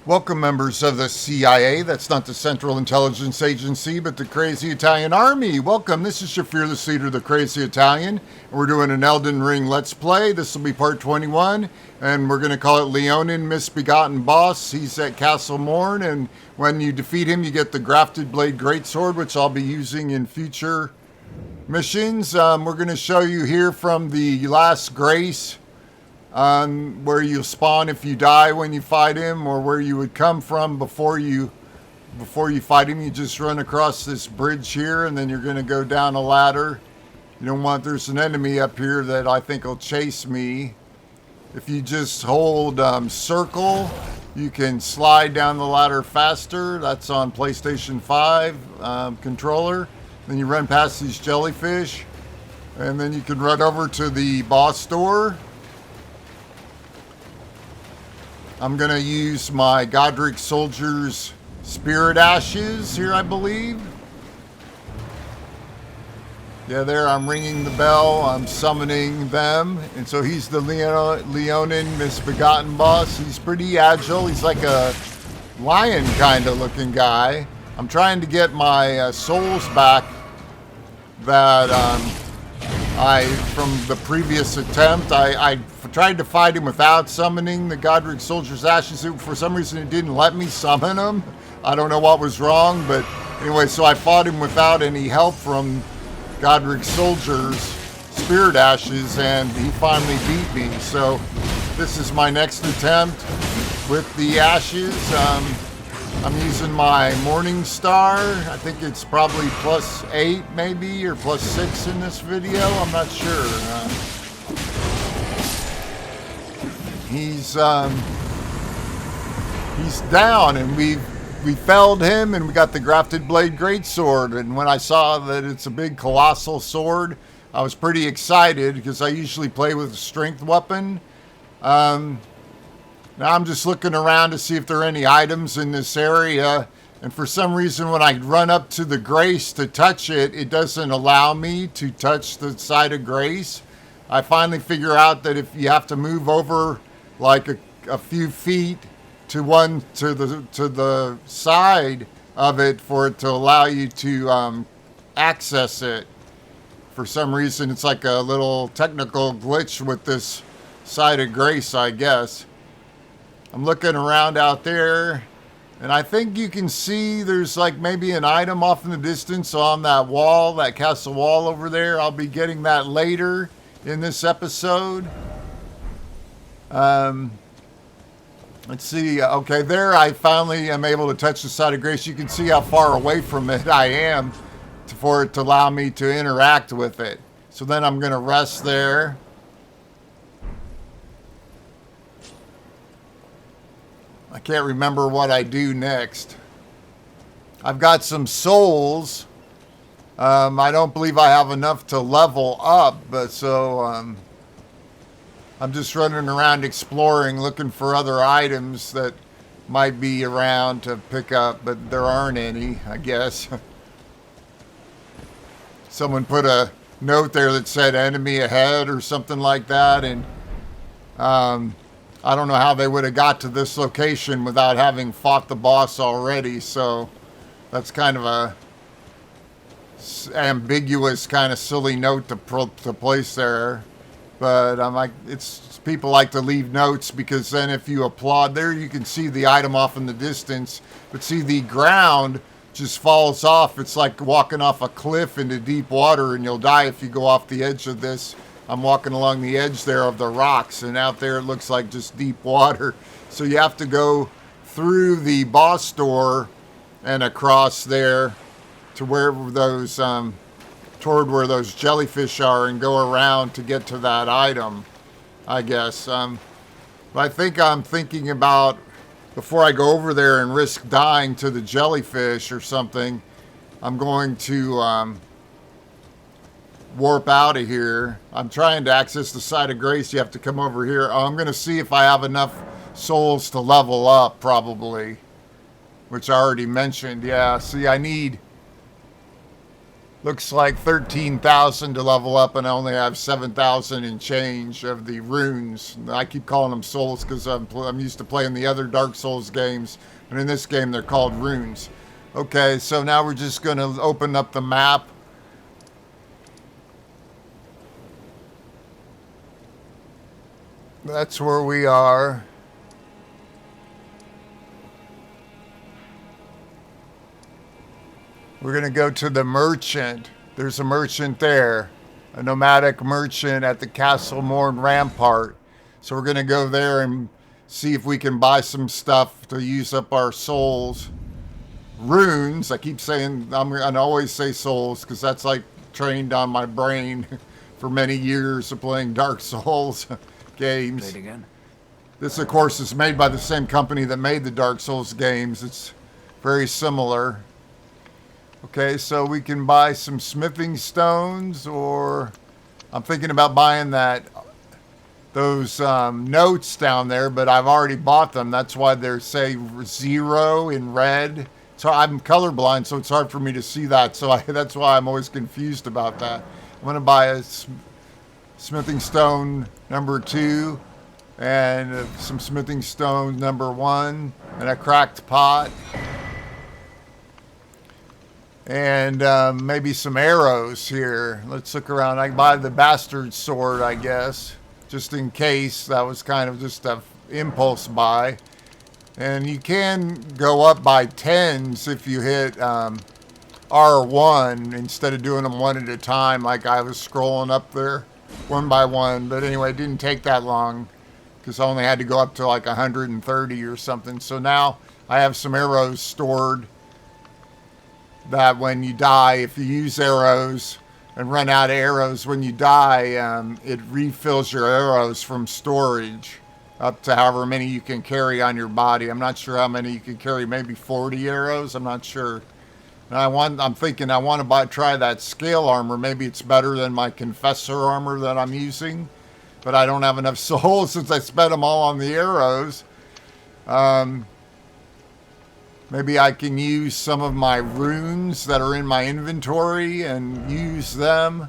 Welcome, members of the CIA. That's not the Central Intelligence Agency, but the Crazy Italian Army. Welcome. This is your fearless leader, the Crazy Italian. We're doing an Elden Ring Let's Play. This will be part 21, and we're going to call it Leonine Misbegotten Boss. He's at Castle Morne, and when you defeat him, you get the Grafted Blade Greatsword, which I'll be using in future missions. We're going to show you here from the last Grace, where you'll spawn if you die when you fight him, or where you would come from before you fight him. You just run across this bridge here, and then you're going to go down a ladder. You don't want, there's an enemy up here that I think will chase me. If you just hold circle, you can slide down the ladder faster. That's on PlayStation 5 controller. Then you run past these jellyfish, and then you can run over to the boss door. I'm going to use my Godric Soldier's Spirit Ashes here, I believe. Yeah, there, I'm ringing the bell. I'm summoning them. And so he's the Leonine Misbegotten Boss. He's pretty agile. He's like a lion kind of looking guy. I'm trying to get my souls back that from the previous attempt. I tried to fight him without summoning the Godric Soldier's Ashes. For some reason, it didn't let me summon him. I don't know what was wrong, but anyway, so I fought him without any help from Godric Soldier's Spirit Ashes, and he finally beat me. So this is my next attempt with the Ashes. I'm using my Morning Star. I think it's probably +8 maybe, or +6 in this video. I'm not sure. He's down, and we felled him, and we got the Grafted Blade Greatsword. And when I saw that it's a big colossal sword, I was pretty excited because I usually play with a strength weapon. Now I'm just looking around to see if there are any items in this area, and for some reason when I run up to the Grace to touch it, it doesn't allow me to touch the side of Grace. I finally figure out that if you have to move over like a few feet to the side of it for it to allow you to access it. For some reason, it's like a little technical glitch with this side of Grace, I guess. I'm looking around out there, and I think you can see there's like maybe an item off in the distance on that wall, that castle wall over there. I'll be getting that later in this episode. Let's see. Okay, there I finally am able to touch the side of Grace. You can see how far away from it I am for it to allow me to interact with it. So then I'm going to rest there. I can't remember what I do next. I've got some souls. I don't believe I have enough to level up, but so I'm just running around exploring, looking for other items that might be around to pick up, but there aren't any, I guess. Someone put a note there that said enemy ahead or something like that, and I don't know how they would have got to this location without having fought the boss already, so that's kind of a ambiguous, kind of silly note to place there. But people like to leave notes, because then if you applaud there, you can see the item off in the distance, but see the ground just falls off. It's like walking off a cliff into deep water, and you'll die if you go off the edge of this. I'm walking along the edge there of the rocks, and out there it looks like just deep water. So you have to go through the boss door and across there to where those, toward where those jellyfish are, and go around to get to that item, I guess. But I think I'm thinking about, before I go over there and risk dying to the jellyfish or something, I'm going to warp out of here. I'm trying to access the side of Grace. You have to come over here. I'm going to see if I have enough souls to level up, probably, which I already mentioned. Yeah, see, I need Looks like 13,000 to level up, and I only have 7,000 and change of the runes. I keep calling them souls because I'm used to playing the other Dark Souls games, and in this game they're called runes. Okay, so now we're just going to open up the map. That's where we are. We're going to go to the merchant. There's a merchant there, a nomadic merchant at the Castle Morne rampart. So we're going to go there and see if we can buy some stuff to use up our souls. Runes, I keep saying, I'm going to always say souls because that's like trained on my brain for many years of playing Dark Souls games. Play it again. This, of course, is made by the same company that made the Dark Souls games. It's very similar. Okay, so we can buy some smithing stones, or I'm thinking about buying those notes down there, but I've already bought them. That's why they say 0 in red. So I'm colorblind, so it's hard for me to see that. So that's why I'm always confused about that. I'm going to buy a smithing stone number 2 and some smithing stone number 1 and a cracked pot. And maybe some arrows here. Let's look around. I can buy the bastard sword, I guess, just in case. That was kind of just an impulse buy. And you can go up by 10s if you hit R1 instead of doing them one at a time like I was scrolling up there one by one. But anyway, it didn't take that long because I only had to go up to like 130 or something. So now I have some arrows stored that when you die, if you use arrows and run out of arrows when you die, it refills your arrows from storage up to however many you can carry on your body. I'm not sure how many you can carry, maybe 40 arrows, I'm not sure. And I'm thinking I want to try that scale armor. Maybe it's better than my confessor armor that I'm using, but I don't have enough souls since I spent them all on the arrows. Maybe I can use some of my runes that are in my inventory and use them.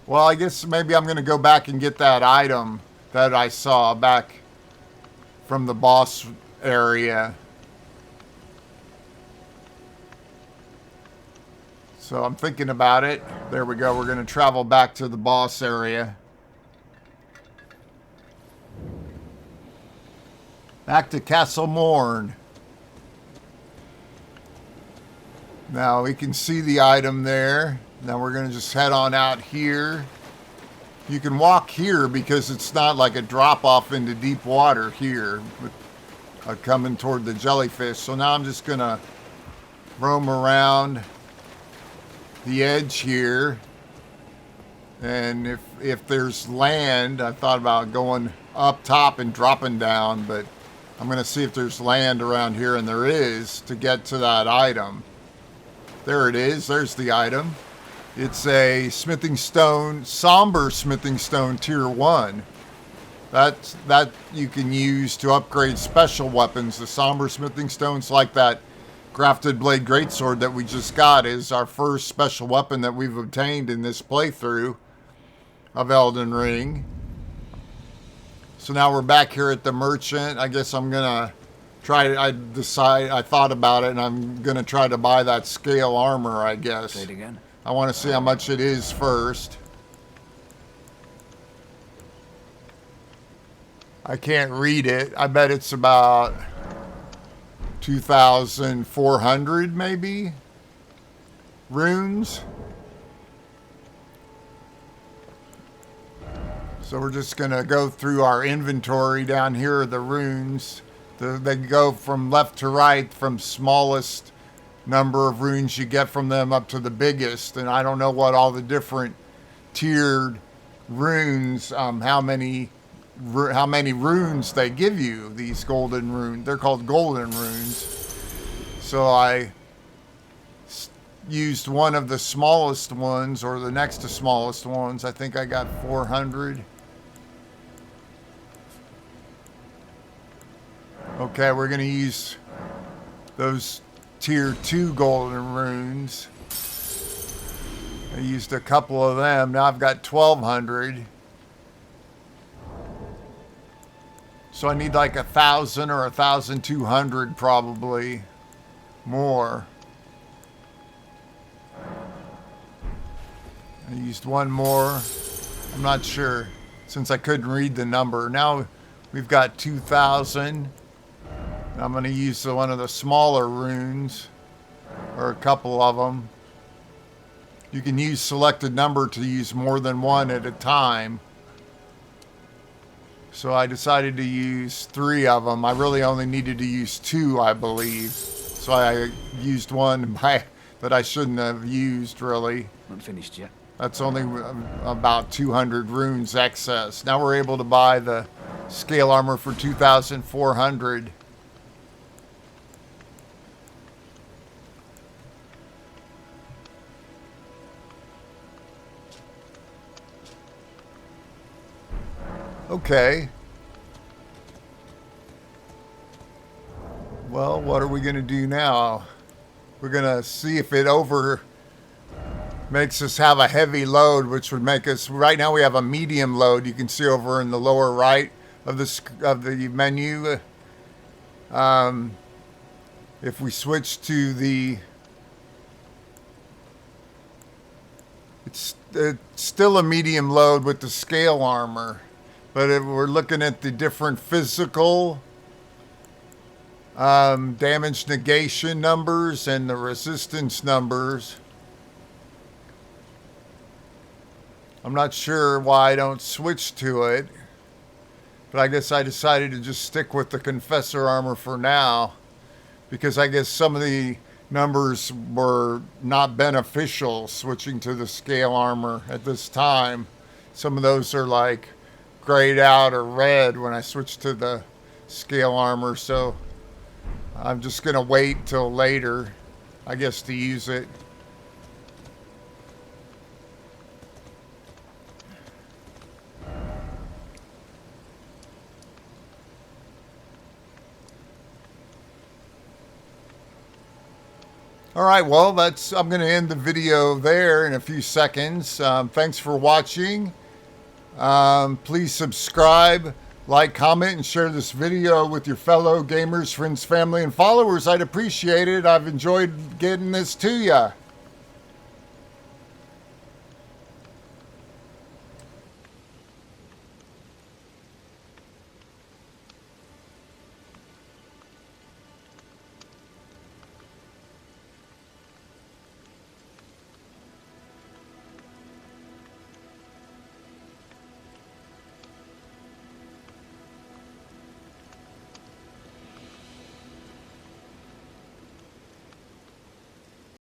Well, I guess maybe I'm going to go back and get that item that I saw back from the boss area. So I'm thinking about it. There we go. We're going to travel back to the boss area. Back to Castle Morne. Now we can see the item there. Now we're going to just head on out here. You can walk here because it's not like a drop off into deep water here, coming toward the jellyfish. So now I'm just going to roam around the edge here. And if there's land, I thought about going up top and dropping down, but I'm going to see if there's land around here, and there is, to get to that item. There it is. There's the item. It's a smithing stone, Somber Smithing Stone Tier 1. That you can use to upgrade special weapons. The Somber Smithing Stones, like that Grafted Blade Greatsword that we just got, is our first special weapon that we've obtained in this playthrough of Elden Ring. So now we're back here at the merchant. I guess I'm going to I thought about it, and I'm going to try to buy that scale armor, I guess. Play it again. I want to see how much it is first. I can't read it. I bet it's about 2,400 maybe runes. So we're just going to go through our inventory. Down here are the runes. They go from left to right, from smallest number of runes you get from them up to the biggest. And I don't know what all the different tiered runes, how many runes they give you, these golden runes. They're called golden runes. So I used one of the smallest ones, or the next to smallest ones. I think I got 400. Okay, we're going to use those tier 2 golden runes. I used a couple of them. Now I've got 1,200. So I need like 1,000 or 1,200 probably more. I used one more. I'm not sure since I couldn't read the number. Now we've got 2,000. I'm going to use one of the smaller runes, or a couple of them. You can use selected number to use more than one at a time. So I decided to use 3 of them. I really only needed to use 2, I believe. So I used one that I shouldn't have used, really. Not finished yet. That's only about 200 runes excess. Now we're able to buy the scale armor for 2,400. Okay. Well, what are we going to do now? We're going to see if it makes us have a heavy load, which would make us, right now we have a medium load. You can see over in the lower right of the menu. If we switch to the, it's still a medium load with the scale armor. But if we're looking at the different physical damage negation numbers and the resistance numbers, I'm not sure why I don't switch to it. But I guess I decided to just stick with the Confessor armor for now, because I guess some of the numbers were not beneficial switching to the scale armor at this time. Some of those are like grayed out or red when I switch to the scale armor, so I'm just gonna wait till later, I guess, to use it. All right, well, I'm going to end the video there in a few seconds. Thanks for watching. Please subscribe, like, comment, and share this video with your fellow gamers, friends, family, and followers. I'd appreciate it. I've enjoyed getting this to you.